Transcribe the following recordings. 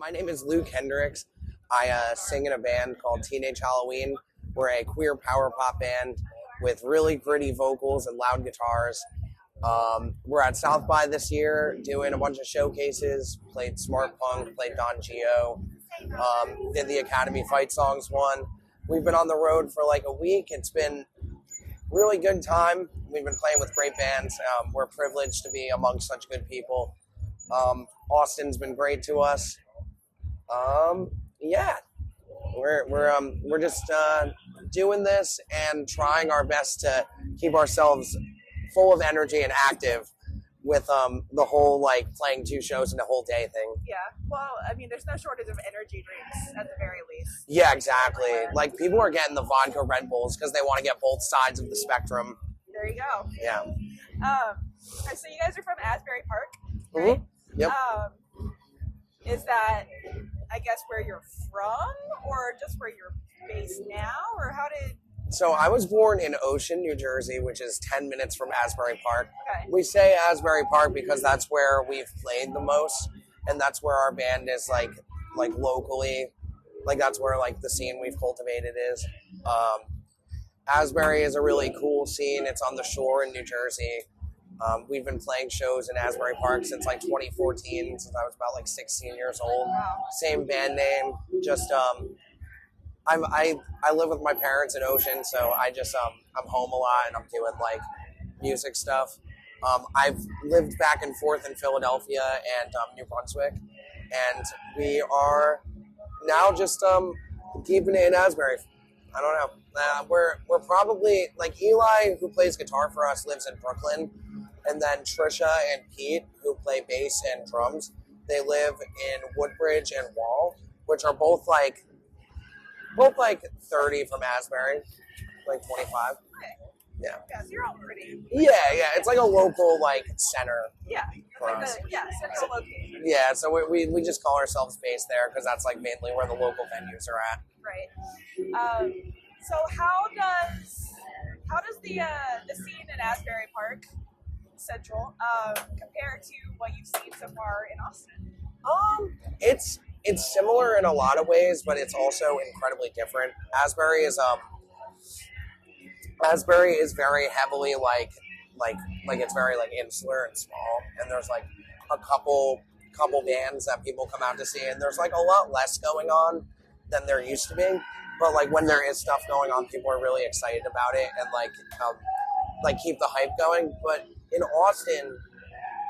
My name is Luke Hendricks. I sing in a band called Teenage Halloween. We're a queer power pop band with really gritty vocals and loud guitars. We're at South by this year doing a bunch of showcases, played Smart Punk, played Don Gio, did the Academy Fight Songs one. We've been on the road for like a week. It's been really good time. We've been playing with great bands. We're privileged to be amongst such good people. Austin's been great to us. Yeah, we're just doing this and trying our best to keep ourselves full of energy and active with the whole like playing 2 shows in a whole day thing. Yeah, well, I mean, there's no shortage of energy drinks at the very least. Yeah, exactly. Like people are getting the vodka Red Bulls because they want to get both sides of the spectrum. There you go. Yeah. So you guys are from Asbury Park, right? Mm-hmm. Yep. Is that, I guess, where you're from, or just where you're based now, or how did? So I was born in Ocean, New Jersey, which is 10 minutes from Asbury Park. Okay. We say Asbury Park because that's where we've played the most, and that's where our band is like locally, like that's where like the scene we've cultivated is. Asbury is a really cool scene. It's on the shore in New Jersey. We've been playing shows in Asbury Park since like 2014, since I was about like 16 years old. Wow. Same band name, just I live with my parents in Ocean, so I'm home a lot and I'm doing like music stuff. I've lived back and forth in Philadelphia and New Brunswick, and we are now just keeping it in Asbury. I don't know. We're probably like Eli, who plays guitar for us, lives in Brooklyn, and then Trisha and Pete, who play bass and drums, they live in Woodbridge and Wall, which are both like 30 from Asbury, like 25. Okay. Yeah. Yeah, so you're all pretty. Yeah. It's like a local like center. Yeah. For Like us. central location. Yeah, so we just call ourselves based there because that's like mainly where the local venues are at. Right. So how does the scene in Asbury Park Central compare to what you've seen so far in Austin? It's similar in a lot of ways, but it's also incredibly different. Asbury is very heavily like it's very like insular and small, and there's like a couple bands that people come out to see, and there's like a lot less going on than there used to be. But like when there is stuff going on, people are really excited about it and like keep the hype going. But in Austin,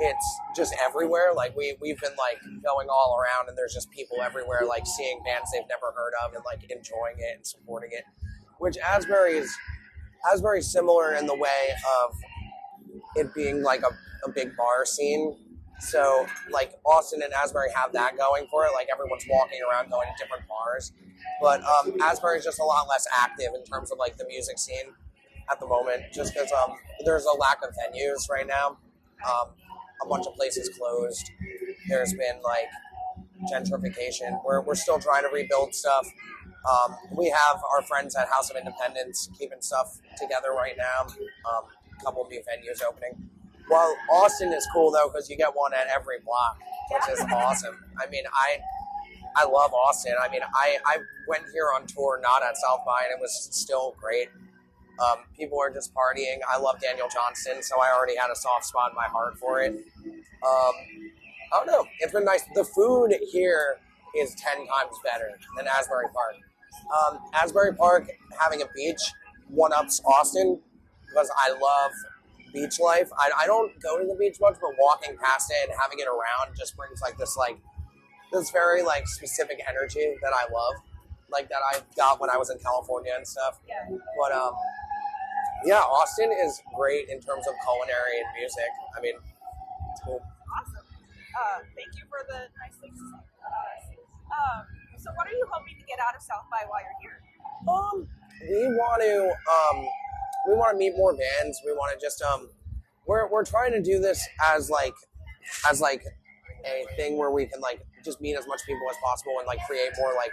it's just everywhere. Like we've been like going all around, and there's just people everywhere like seeing bands they've never heard of and like enjoying it and supporting it. Which Asbury's similar in the way of it being like a big bar scene. So like Austin and Asbury have that going for it. Like everyone's walking around going to different bars. But Asbury is just a lot less active in terms of like the music scene at the moment, just because there's a lack of venues right now. A bunch of places closed. There's been like gentrification. We're still trying to rebuild stuff. We have our friends at House of Independence keeping stuff together right now. A couple new venues opening. Well, Austin is cool though because you get one at every block, which is awesome. I mean, I love Austin. I mean, I went here on tour, not at South by, and it was still great. People are just partying. I love Daniel Johnston, so I already had a soft spot in my heart for it. I don't know. It's been nice. The food here is 10 times better than Asbury Park. Asbury Park, having a beach, one-ups Austin because I love beach life. I don't go to the beach much, but walking past it and having it around just brings like this very like specific energy that I love, like that I got when I was in California and stuff. Yeah. But yeah, Austin is great in terms of culinary and music. I mean, it's cool. Awesome. Thank you for the nice things to say about us. So what are you hoping to get out of South by while you're here? We want to meet more bands. We want to just we're trying to do this as like a thing where we can like just meet as much people as possible and like create more like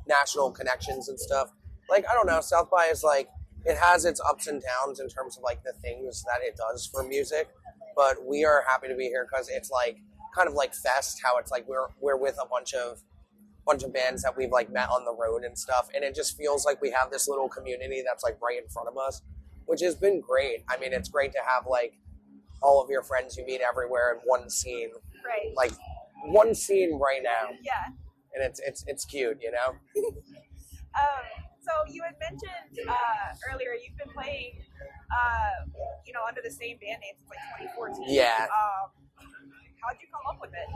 national connections and stuff. Like I don't know, South by is like it has its ups and downs in terms of like the things that it does for music, but we are happy to be here because it's like kind of like Fest, how it's like we're with a bunch of bunch of bands that we've like met on the road and stuff, and it just feels like we have this little community that's like right in front of us, which has been great. I mean, it's great to have like all of your friends you meet everywhere in one scene, Right. like one scene right now, Yeah. and it's cute, you know. So you had mentioned earlier you've been playing, under the same band name since like 2014. Yeah. How'd you come up with it?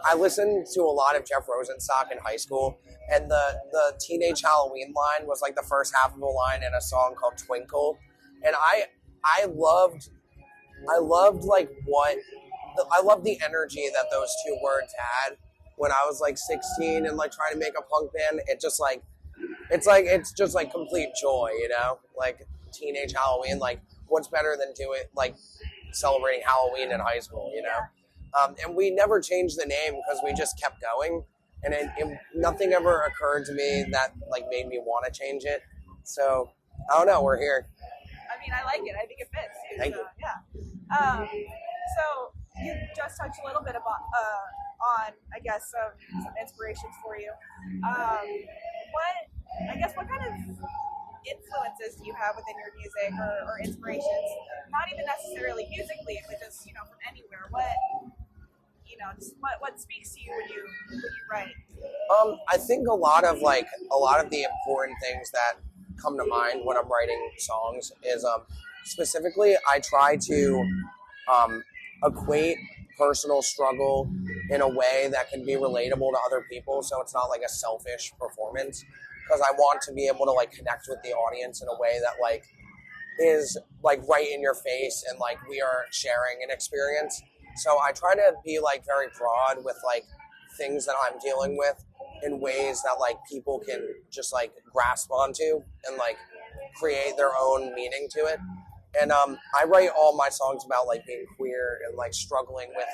I listened to a lot of Jeff Rosenstock in high school, and the Teenage Halloween line was like the first half of a line in a song called Twinkle, and I loved like I loved the energy that those two words had when I was like 16 and like trying to make a punk band. It's just like complete joy, you know, like Teenage Halloween. Like, what's better than celebrating Halloween in high school, you know? And we never changed the name because we just kept going, and nothing ever occurred to me that like made me want to change it. So I don't know. We're here. I mean, I like it. I think it fits. Thank you. Yeah. So you just touched a little bit about on, I guess, some inspirations for you. What kind of influences do you have within your music or inspirations? Not even necessarily musically, but just from anywhere. What speaks to you when you write? I think a lot of the important things that come to mind when I'm writing songs is specifically I try to equate personal struggle in a way that can be relatable to other people, so it's not like a selfish performance, because I want to be able to like connect with the audience in a way that like is like right in your face and like we are sharing an experience. So I try to be like very broad with like things that I'm dealing with in ways that like people can just like grasp onto and like create their own meaning to it. And I write all my songs about like being queer and like struggling with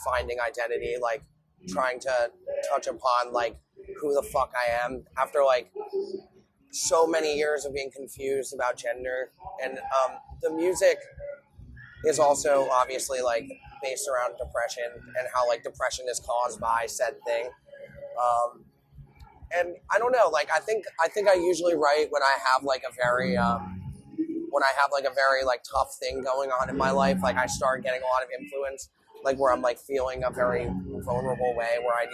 finding identity, like trying to touch upon like who the fuck I am after like so many years of being confused about gender. And the music is also obviously like based around depression and how like depression is caused by said thing. And I don't know, like I think I usually write when I have like a very like tough thing going on in my life. Like I start getting a lot of influence, like where I'm like feeling a very vulnerable way where I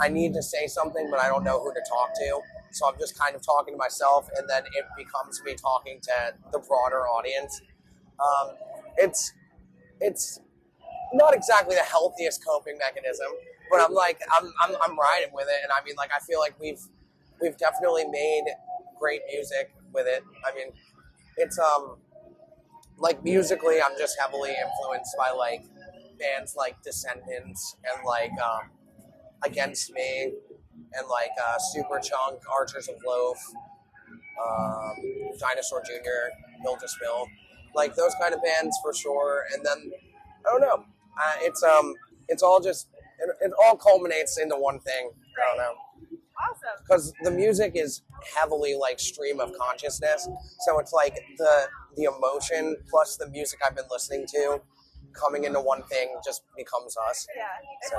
need to say something, but I don't know who to talk to. So I'm just kind of talking to myself, and then it becomes me talking to the broader audience. It's not exactly the healthiest coping mechanism, but I'm riding with it, and I mean, like I feel like we've definitely made great music with it. I mean, it's like musically, I'm just heavily influenced by like bands like Descendants and like Against Me and like Superchunk, Archers of Loaf, Dinosaur Jr., Bill to Spill, like those kind of bands for sure. And then I don't know, it's all just it all culminates into one thing. I don't know. Awesome. Because the music is heavily like stream of consciousness, so it's like the emotion plus the music I've been listening to coming into one thing just becomes us. Yeah, it's so.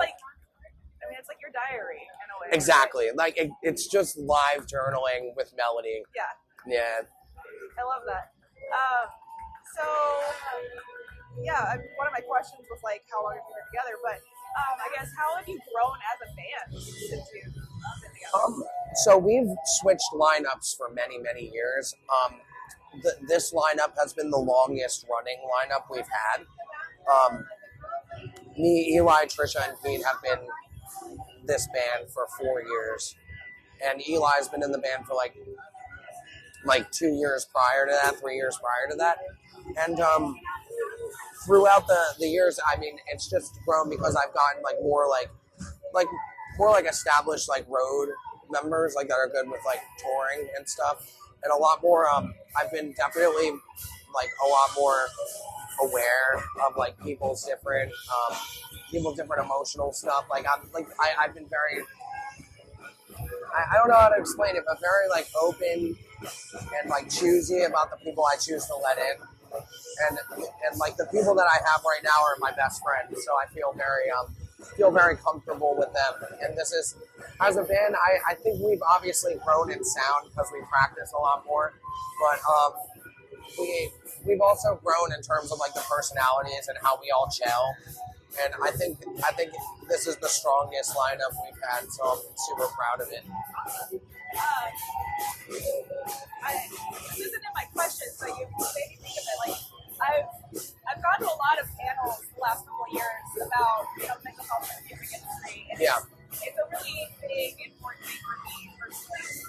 It's like your diary in a way. Exactly, like it's just live journaling with melody. Yeah. I love that. One of my questions was like, how long have you been together? But I guess, how have you grown as a band since you've been together? So we've switched lineups for many, many years. This lineup has been the longest running lineup we've had. Me, Eli, Trisha, and Pete have been this band for 4 years, and Eli's been in the band for like 2 years prior to that, 3 years prior to that, and throughout the years, I mean, it's just grown because I've gotten like more established like road members like that are good with like touring and stuff, and a lot more. I've been definitely like a lot more aware of like people's different emotional stuff. Like I've been very, I don't know how to explain it, but very like open and like choosy about the people I choose to let in, and like the people that I have right now are my best friends. So I feel very feel very comfortable with them. And this is, as a band, I think we've obviously grown in sound because we practice a lot more, but we've also grown in terms of like the personalities and how we all gel. And I think this is the strongest lineup we've had, so I'm super proud of it. This isn't in my questions, but you made me think of it. Like I've gone to a lot of panels the last couple of years about mental health in the music industry. And Yeah. It's a really big, important thing for me personally.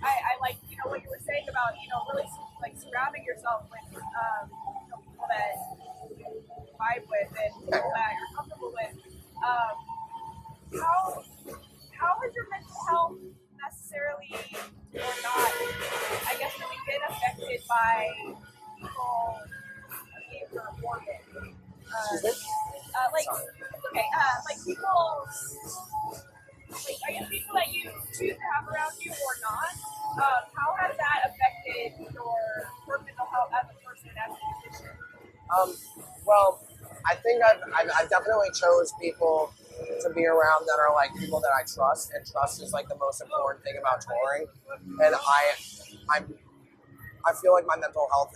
I like what you were saying about really like surrounding yourself with people that you vibe with and people that you're comfortable with. How has your mental health necessarily or not, I guess, really been affected by people being morbid? Like people, like I guess people that you choose to have around you or not. How has that affected your mental health as a person, as a musician? Well, I think I've definitely chose people to be around that are like people that I trust, and trust is like the most important thing about touring. And I feel like my mental health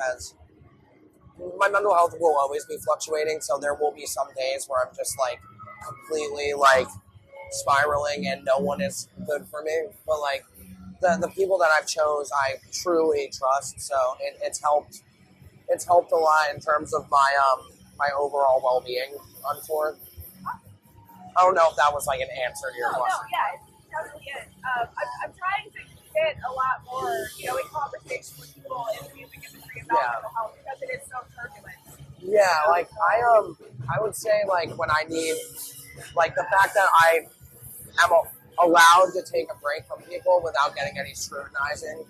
will always be fluctuating, so there will be some days where I'm just like completely like spiraling and no one is good for me. But like the people that I've chose, I truly trust, so it's helped a lot in terms of my my overall well-being on tour. I don't know if that was like an answer to your question. No, yeah, it definitely is. I'm trying to get a lot more, in conversation with people in the music industry about mental health because it is so turbulent. Yeah, like I would say like when I need, like the fact that I am allowed to take a break from people without getting any scrutinizing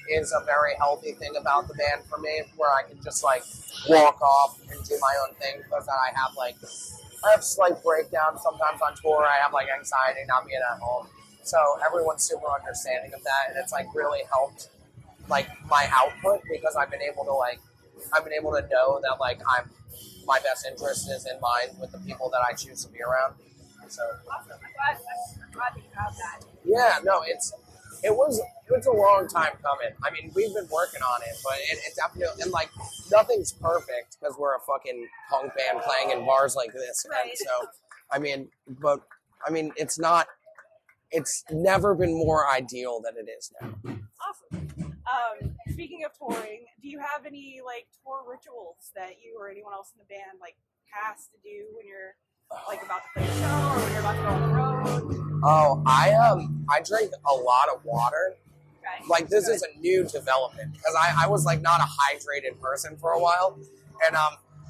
is a very healthy thing about the band for me, where I can just like walk off and do my own thing, because I have slight breakdowns sometimes on tour. I have like anxiety not being at home. So everyone's super understanding of that, and it's like really helped like my output, because I've been able to know that like my best interest is in mind with the people that I choose to be around. So awesome. I'm glad that you have that. Yeah, no, it was a long time coming. I mean, we've been working on it, but it definitely, and like nothing's perfect because we're a fucking punk band playing in bars like this. Right. And so, it's never been more ideal than it is now. Awesome. Speaking of touring, do you have any like tour rituals that you or anyone else in the band like has to do when you're like about to play a show or when you're about to go on the road? Oh, I drink a lot of water. Okay. Like this is a new development, because I was like not a hydrated person for a while, and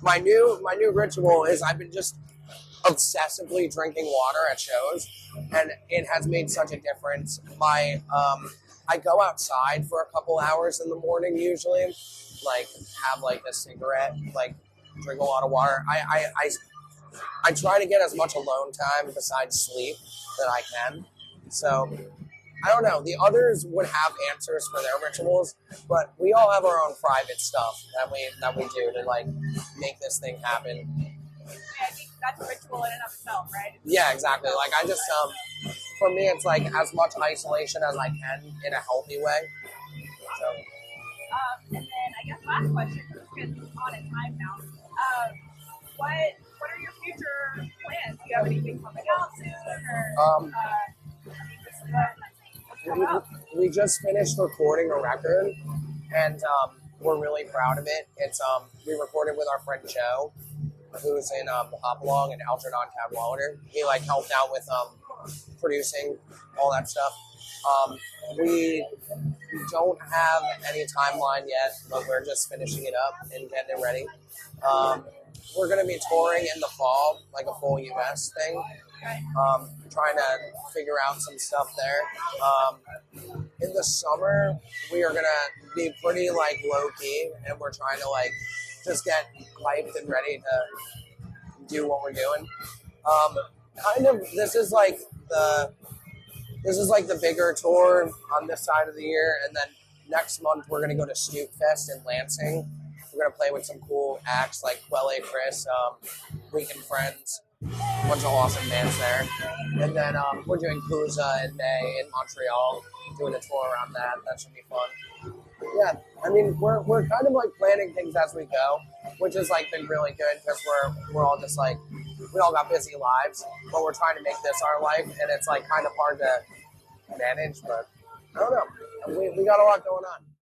my new ritual is I've been just obsessively drinking water at shows, and it has made such a difference. I go outside for a couple hours in the morning usually, like have like a cigarette, like drink a lot of water. I try to get as much alone time besides sleep that I can. So I don't know. The others would have answers for their rituals, but we all have our own private stuff that we do to like make this thing happen. Yeah, I think that's a ritual in and of itself, right? Yeah, exactly. Like I just for me, it's like as much isolation as I can in a healthy way. So. And then I guess last question, because we're getting on in time now. What are your future plans? Do you have anything coming out soon, or we just finished recording a record, and we're really proud of it. It's we recorded with our friend Joe, who's in Hopalong and Algernon Cadwallader. He like helped out with producing all that stuff. We don't have any timeline yet, but we're just finishing it up and getting it ready. We're going to be touring in the fall, like a full US thing. Trying to figure out some stuff there. In the summer, we are going to be pretty like low key, and we're trying to like just get hyped and ready to do what we're doing. This is like the bigger tour on this side of the year, and then next month we're going to go to Snoop Fest in Lansing. We're going to play with some cool acts like Quelle Chris. Weekend Friends, a bunch of awesome bands there. And then we're doing Kuza in May in Montreal, doing a tour around that. That should be fun. Yeah, I mean, we're kind of like planning things as we go, which has like been really good because we're all just like, we all got busy lives, but we're trying to make this our life, and it's like kind of hard to manage, but I don't know. We got a lot going on.